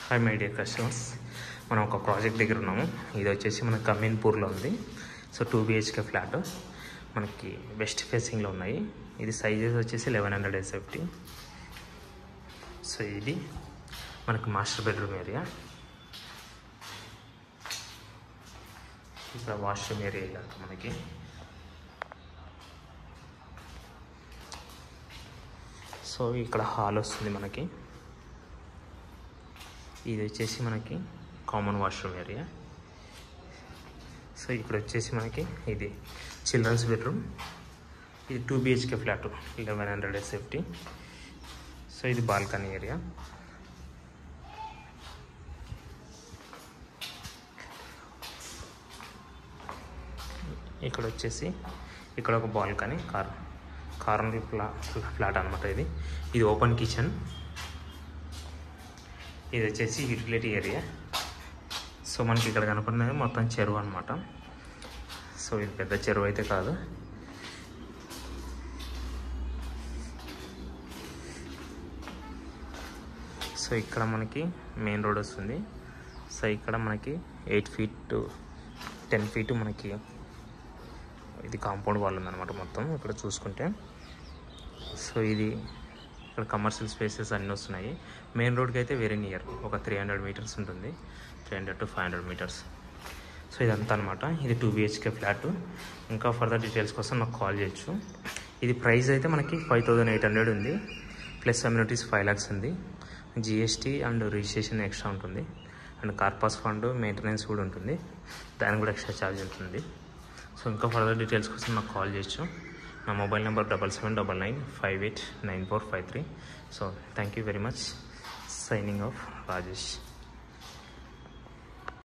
Hi my dear customers, మనం ఒక project దగ్గర ఉన్నాము. ఇది వచ్చేసి మన కమీన్పూర్లో ఉంది. సో 2 BHK ఫ్లాట్ మనకి వెస్ట్ ఫేసింగ్లో ఉన్నాయి. ఇది సైజెస్ వచ్చేసి 1100 SFT. సో ఇది మనకి మాస్టర్ బెడ్రూమ్ ఏరియా. ఇక్కడ వాష్రూమ్ ఏరియా మనకి. సో ఇక్కడ హాల్ వస్తుంది మనకి. ఇది వచ్చేసి మనకి కామన్ వాష్రూమ్ ఏరియా. సో ఇక్కడ వచ్చేసి మనకి ఇది చిల్డ్రన్స్ బెడ్రూమ్. ఇది 2 BHK ఫ్లాట్ 1100 SFT. సో ఇది బాల్కనీ ఏరియా. ఇక్కడ వచ్చేసి ఇక్కడ ఒక బాల్కనీ కార్నర్ ఫ్లాట్ అనమాట. ఇది ఓపెన్ కిచెన్. ఇది వచ్చేసి యూటిలిటీ ఏరియా. సో మనకి ఇక్కడ కనపడినది మొత్తం చెరువు అనమాట. సో ఇది పెద్ద చెరువు అయితే కాదు. సో ఇక్కడ మనకి మెయిన్ రోడ్ వస్తుంది. సో ఇక్కడ మనకి 8 feet to 10 feet మనకి ఇది కాంపౌండ్ వాల్ ఉందన్నమాట మొత్తం ఇక్కడ చూసుకుంటే. సో ఇది ఇక్కడ కమర్షియల్ స్పేసెస్ అన్నీ వస్తున్నాయి. మెయిన్ రోడ్కి అయితే వెరీ నియర్, ఒక 300 meters ఉంటుంది, 300 to 500 meters. సో ఇదంతా అనమాట. ఇది 2 BHK ఫ్లాట్. ఇంకా ఫర్దర్ డీటెయిల్స్ కోసం నాకు కాల్ చేయొచ్చు. ఇది ప్రైస్ అయితే మనకి 5800 ఉంది, ప్లస్ అమ్యూనిటీస్ 5 lakhs ఉంది. GST అండ్ రిజిస్ట్రేషన్ ఎక్స్ట్రా ఉంటుంది, అండ్ కార్పాస్ ఫండ్ మెయింటెనెన్స్ కూడా ఉంటుంది, దానికి కూడా ఎక్స్ట్రా ఛార్జ్ ఉంటుంది. సో ఇంకా ఫర్దర్ డీటెయిల్స్ కోసం నాకు కాల్ చేయొచ్చు. నా mobile number 7799589453. So thank you very much. Signing off Rajesh.